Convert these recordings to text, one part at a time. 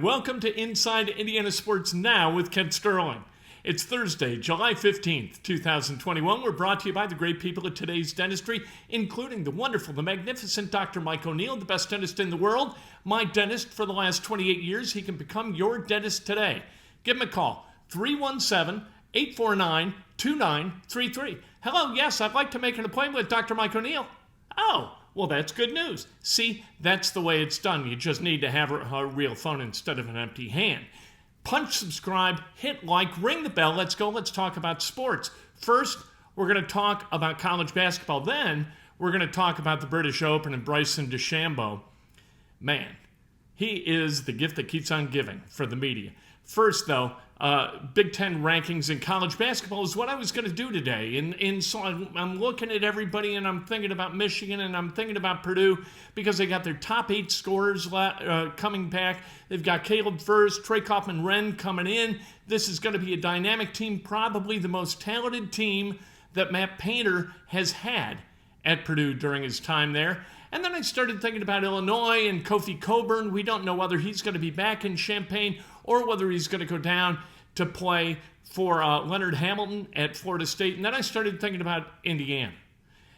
and welcome to Inside Indiana Sports Now with Kent Sterling. It's Thursday, July 15th, 2021. We're brought to you by the great people at Today's Dentistry, including the wonderful, the magnificent Dr. Mike O'Neill, the best dentist in the world. My dentist for the last 28 years. He can become your dentist today. Give him a call, 317-849-2933. Hello, yes, I'd like to make an appointment with Dr. Mike O'Neill. Oh, well, that's good news. See, that's the way it's done. You just need to have a real phone instead of an empty hand. Punch subscribe, hit like, ring the bell. Let's go. Let's talk about sports. First, we're going to talk about college basketball. Then, we're going to talk about the British Open and Bryson DeChambeau. Man, he is the gift that keeps on giving for the media. First, though, Big Ten rankings in college basketball is what I was going to do today. And so I'm looking at everybody, and I'm thinking about Michigan, and I'm thinking about Purdue, because they got their top 8 scorers coming back. They've got Caleb Furst, Trey Kaufman-Renn coming in. This is going to be a dynamic team, probably the most talented team that Matt Painter has had at Purdue during his time there. And then I started thinking about Illinois and Kofi Coburn. We don't know whether he's going to be back in Champaign or whether he's going to go down to play for Leonard Hamilton at Florida State. And then I started thinking about Indiana.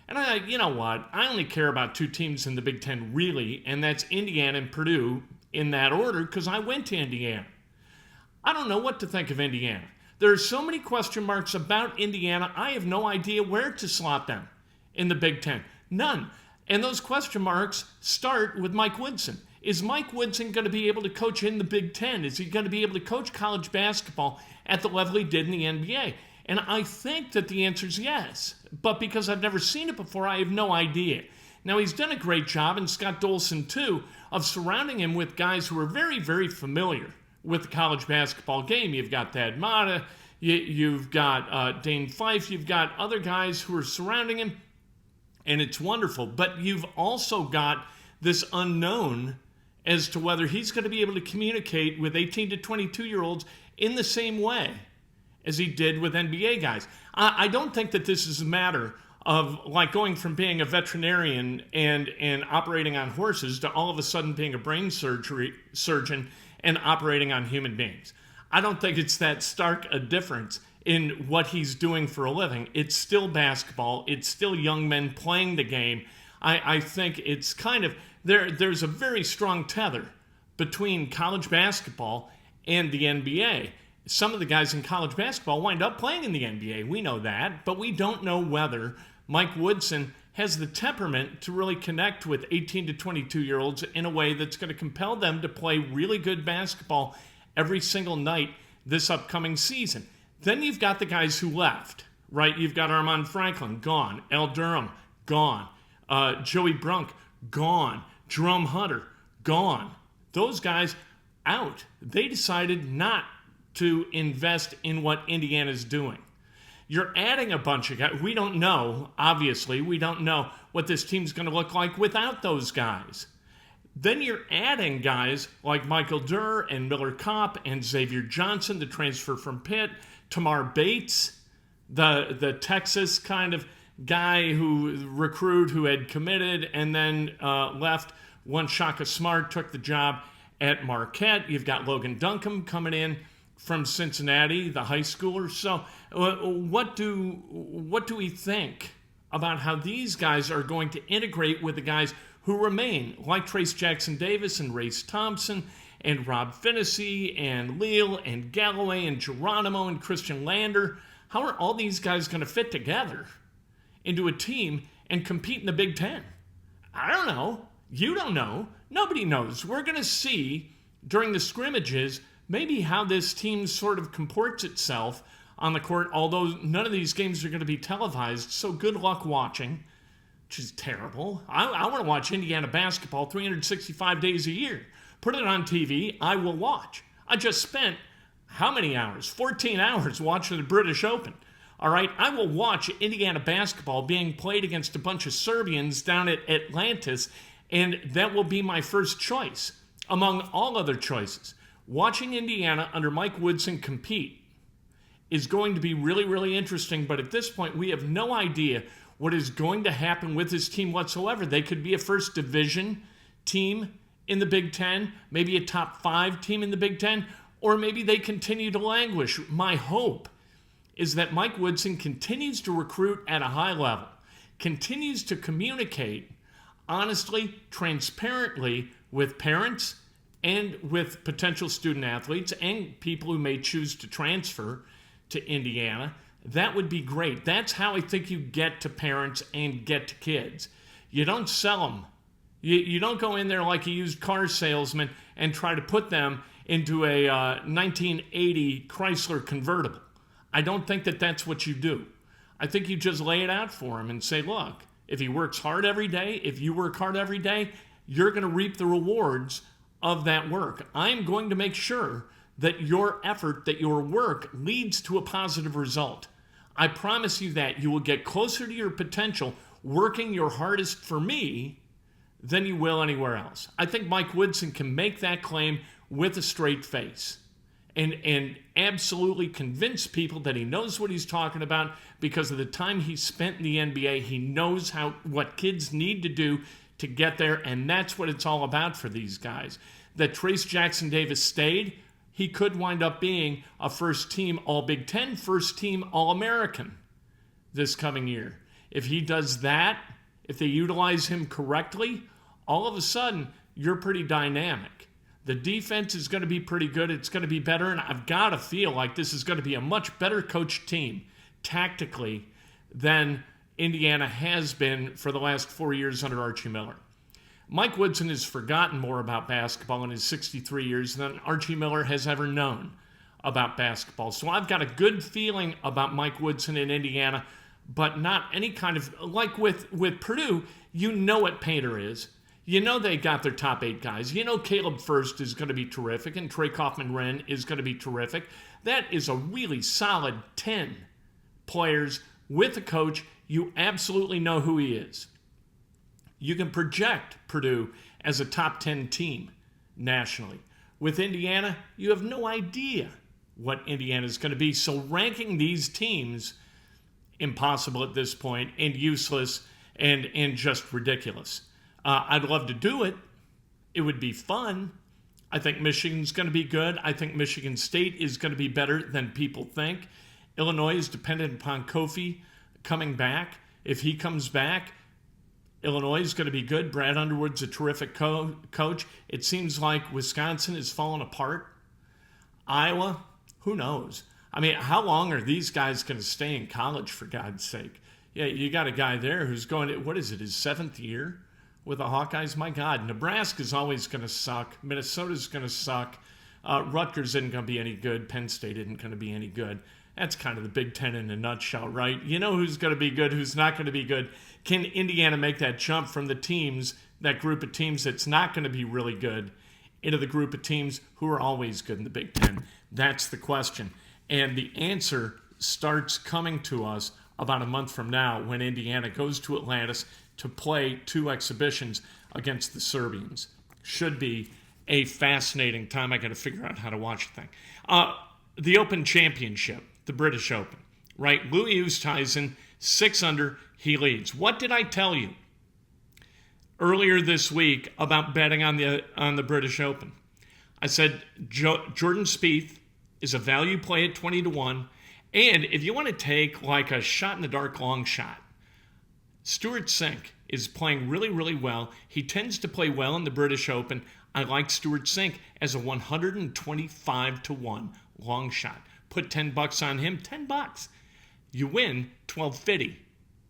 And you know what? I only care about 2 teams in the Big Ten, really, and that's Indiana and Purdue in that order, because I went to Indiana. I don't know what to think of Indiana. There are so many question marks about Indiana, I have no idea where to slot them in the Big Ten. None. And those question marks start with Mike Woodson. Is Mike Woodson going to be able to coach in the Big Ten? Is he going to be able to coach college basketball at the level he did in the NBA? And I think that the answer is yes. But because I've never seen it before, I have no idea. Now, he's done a great job, and Scott Dolson too, of surrounding him with guys who are very, very familiar with the college basketball game. You've got Thad Matta, you've got Dane Fife, you've got other guys who are surrounding him, and it's wonderful. But you've also got this unknown as to whether he's going to be able to communicate with 18 to 22-year-olds in the same way as he did with NBA guys. I don't think that this is a matter of like going from being a veterinarian and operating on horses to all of a sudden being a brain surgeon and operating on human beings. I don't think it's that stark a difference in what he's doing for a living. It's still basketball. It's still young men playing the game. I think it's kind of, there's a very strong tether between college basketball and the NBA. Some of the guys in college basketball wind up playing in the NBA. We know that, but we don't know whether Mike Woodson has the temperament to really connect with 18 to 22-year-olds in a way that's going to compel them to play really good basketball every single night this upcoming season. Then you've got the guys who left, right? You've got Armand Franklin, gone. Al Durham, gone. Joey Brunk, gone. Jerome Hunter, gone. Those guys, out. They decided not to invest in what Indiana's doing. You're adding a bunch of guys. We don't know, obviously. We don't know what this team's going to look like without those guys. Then you're adding guys like Michael Durr and Miller Kopp and Xavier Johnson, the transfer from Pitt, Tamar Bates, the Texas kind of guy recruit who had committed and then left once Shaka Smart took the job at Marquette. You've got Logan Duncombe coming in from Cincinnati, the high schooler. So what do we think about how these guys are going to integrate with the guys who remain, like Trace Jackson Davis and Race Thompson and Rob Finney and Leal and Galloway and Geronimo and Christian Lander? How are all these guys going to fit together into a team and compete in the Big Ten? I don't know. You don't know. Nobody knows. We're going to see during the scrimmages maybe how this team sort of comports itself on the court, although none of these games are going to be televised, so good luck watching, which is terrible. I want to watch Indiana basketball 365 days a year. Put it on TV, I will watch. I just spent how many hours? 14 hours watching the British Open. All right, I will watch Indiana basketball being played against a bunch of Serbians down at Atlantis, and that will be my first choice among all other choices. Watching Indiana under Mike Woodson compete is going to be really, really interesting, but at this point, we have no idea what is going to happen with this team whatsoever. They could be a first division team in the Big Ten, maybe a top 5 team in the Big Ten, or maybe they continue to languish. My hope is that Mike Woodson continues to recruit at a high level, continues to communicate honestly, transparently with parents and with potential student athletes and people who may choose to transfer to Indiana. That would be great. That's how I think you get to parents and get to kids. You don't sell them. You don't go in there like a used car salesman and try to put them into a 1980 Chrysler convertible. I don't think that that's what you do. I think you just lay it out for him and say, look, if he works hard every day, if you work hard every day, you're going to reap the rewards of that work. I'm going to make sure that your effort, that your work leads to a positive result. I promise you that you will get closer to your potential working your hardest for me than you will anywhere else. I think Mike Woodson can make that claim with a straight face and absolutely convince people that he knows what he's talking about because of the time he spent in the NBA. He knows what kids need to do to get there, and that's what it's all about for these guys. That Trace Jackson Davis stayed, he could wind up being a first-team All-Big Ten, first-team All-American this coming year. If he does that, if they utilize him correctly, all of a sudden, you're pretty dynamic. The defense is going to be pretty good. It's going to be better, and I've got to feel like this is going to be a much better coached team tactically than Indiana has been for the last 4 years under Archie Miller. Mike Woodson has forgotten more about basketball in his 63 years than Archie Miller has ever known about basketball. So I've got a good feeling about Mike Woodson in Indiana, but not any kind of, like with Purdue, you know what Painter is. You know they got their top 8 guys. You know Caleb First is going to be terrific, and Trey Kaufman-Renn is going to be terrific. That is a really solid 10 players with a coach. You absolutely know who he is. You can project Purdue as a top 10 team nationally. With Indiana, you have no idea what Indiana is going to be. So ranking these teams, impossible at this point, and useless, and just ridiculous. I'd love to do it. It would be fun. I think Michigan's going to be good. I think Michigan State is going to be better than people think. Illinois is dependent upon Kofi coming back. If he comes back, Illinois is going to be good. Brad Underwood's a terrific coach. It seems like Wisconsin is falling apart. Iowa, who knows? I mean, how long are these guys going to stay in college, for God's sake? Yeah, you got a guy there who's going to, what is it, his 7th year with the Hawkeyes? My God, Nebraska's always going to suck. Minnesota's going to suck. Rutgers isn't going to be any good. Penn State isn't going to be any good. That's kind of the Big Ten in a nutshell, right? You know who's going to be good, who's not going to be good. Can Indiana make that jump from the teams, that group of teams that's not going to be really good, into the group of teams who are always good in the Big Ten? That's the question. And the answer starts coming to us about a month from now when Indiana goes to Atlantis to play 2 exhibitions against the Serbians. Should be a fascinating time. I got to figure out how to watch the thing. The Open Championship, the British Open, right? Louis Oosthuizen, 6 under, he leads. What did I tell you earlier this week about betting on the British Open? I said Jordan Spieth is a value play at 20-1, and if you want to take like a shot in the dark long shot, Stuart Sink is playing really, really well. He tends to play well in the British Open. I like Stuart Sink as a 125-1 long shot. Put $10 on him, $10. You win $12.50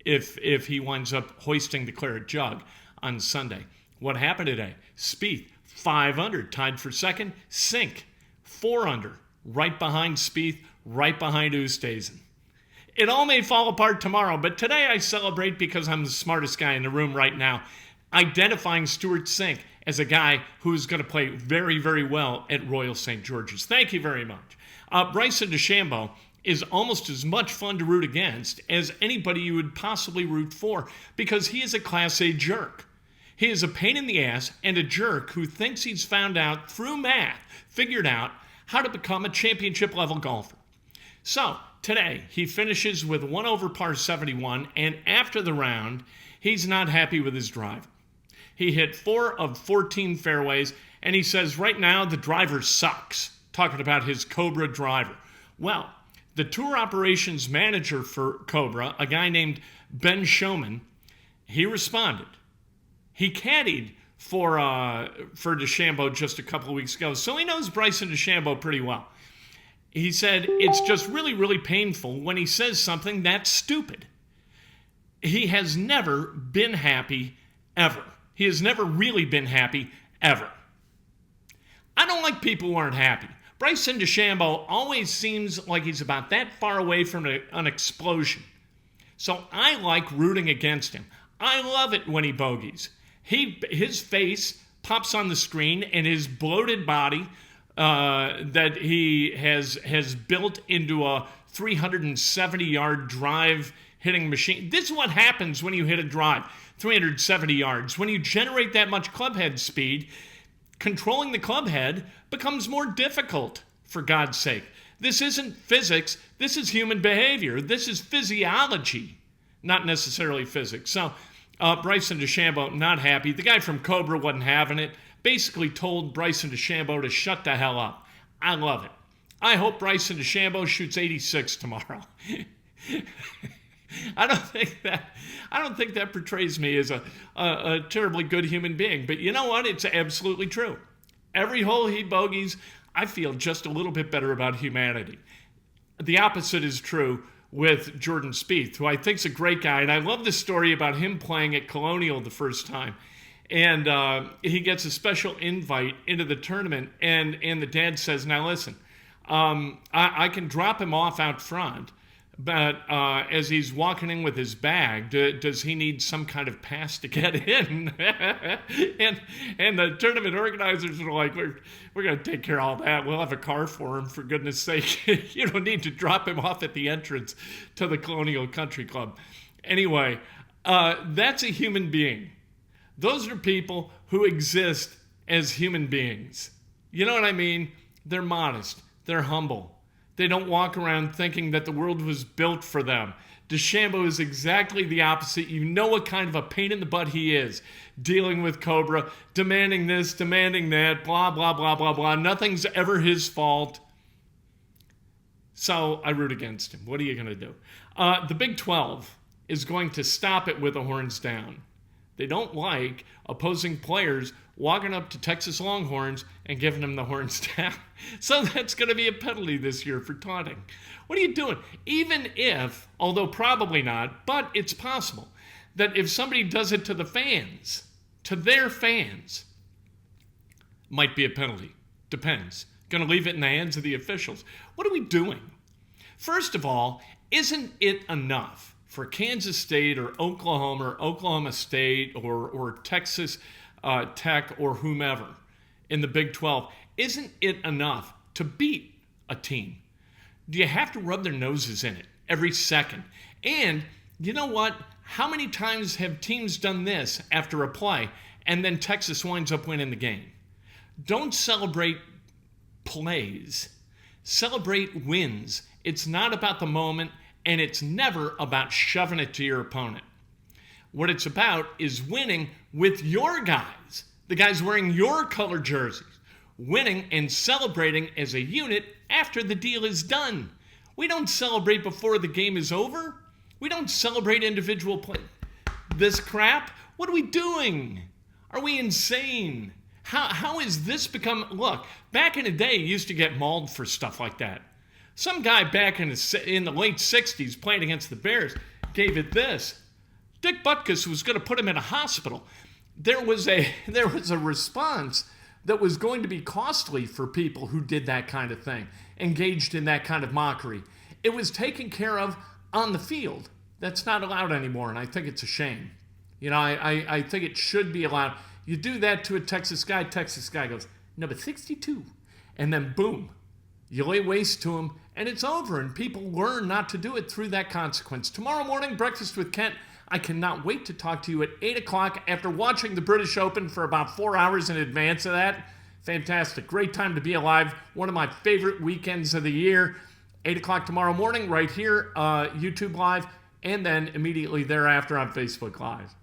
if he winds up hoisting the claret jug on Sunday. What happened today? Spieth, 5 under, tied for second. Sink, 4 under, right behind Spieth, right behind Oosthuizen. It all may fall apart tomorrow, but today I celebrate because I'm the smartest guy in the room right now, identifying Stuart Sink as a guy who's going to play very, very well at Royal St. George's. Thank you very much. Bryson DeChambeau is almost as much fun to root against as anybody you would possibly root for because he is a Class A jerk. He is a pain in the ass and a jerk who thinks he's found out through math, figured out how to become a championship-level golfer. So, today, he finishes with 1 over par 71, and after the round, he's not happy with his drive. He hit 4 of 14 fairways, and he says right now the driver sucks, talking about his Cobra driver. Well, the tour operations manager for Cobra, a guy named Ben Showman, he responded. He caddied for DeChambeau just a couple of weeks ago, so he knows Bryson DeChambeau pretty well. He said it's just really, really painful when he says something that's stupid. He has never been happy, ever. He has never really been happy, ever. I don't like people who aren't happy. Bryson DeChambeau always seems like he's about that far away from an explosion. So I like rooting against him. I love it when he bogeys. His face pops on the screen, and his bloated body that he has built into a 370-yard drive hitting machine. This is what happens when you hit a drive, 370 yards. When you generate that much clubhead speed, controlling the clubhead becomes more difficult, for God's sake. This isn't physics. This is human behavior. This is physiology, not necessarily physics. So Bryson DeChambeau, not happy. The guy from Cobra wasn't having it. Basically told Bryson DeChambeau to shut the hell up. I love it. I hope Bryson DeChambeau shoots 86 tomorrow. I don't think that portrays me as a terribly good human being. But you know what? It's absolutely true. Every hole he bogeys, I feel just a little bit better about humanity. The opposite is true with Jordan Spieth, who I think is a great guy. And I love the story about him playing at Colonial the first time. And he gets a special invite into the tournament. And the dad says, now listen, I can drop him off out front. But as he's walking in with his bag, does he need some kind of pass to get in? and the tournament organizers are like, we're going to take care of all that. We'll have a car for him, for goodness sake. You don't need to drop him off at the entrance to the Colonial Country Club. Anyway, that's a human being. Those are people who exist as human beings. You know what I mean? They're modest. They're humble. They don't walk around thinking that the world was built for them. DeChambeau is exactly the opposite. You know what kind of a pain in the butt he is, dealing with Cobra, demanding this, demanding that, blah, blah, blah, blah, blah. Nothing's ever his fault. So I root against him. What are you going to do? The Big 12 is going to stop it with the horns down. They don't like opposing players walking up to Texas Longhorns and giving them the horns down. So that's going to be a penalty this year for taunting. What are you doing? Even if, although probably not, but it's possible that if somebody does it to the fans, to their fans, might be a penalty. Depends. Going to leave it in the hands of the officials. What are we doing? First of all, isn't it enough for Kansas State or Oklahoma State or Texas Tech or whomever in the Big 12, isn't it enough to beat a team? Do you have to rub their noses in it every second? And you know what? How many times have teams done this after a play and then Texas winds up winning the game? Don't celebrate plays. Celebrate wins. It's not about the moment, and it's never about shoving it to your opponent. What it's about is winning with your guys, the guys wearing your color jerseys, winning and celebrating as a unit after the deal is done. We don't celebrate before the game is over. We don't celebrate individual play. This crap, what are we doing? Are we insane? How has this become? Look, back in the day, you used to get mauled for stuff like that. Some guy back in the late 60s playing against the Bears gave it this. Dick Butkus was going to put him in a hospital. There was a response that was going to be costly for people who did that kind of thing, engaged in that kind of mockery. It was taken care of on the field. That's not allowed anymore, and I think it's a shame. You know, I think it should be allowed. You do that to a Texas guy goes, number 62, and then boom, you lay waste to him, and it's over, and people learn not to do it through that consequence. Tomorrow morning, Breakfast with Kent. I cannot wait to talk to you at 8 o'clock after watching the British Open for about 4 hours in advance of that. Fantastic. Great time to be alive. One of my favorite weekends of the year. 8 o'clock tomorrow morning right here, YouTube Live, and then immediately thereafter on Facebook Live.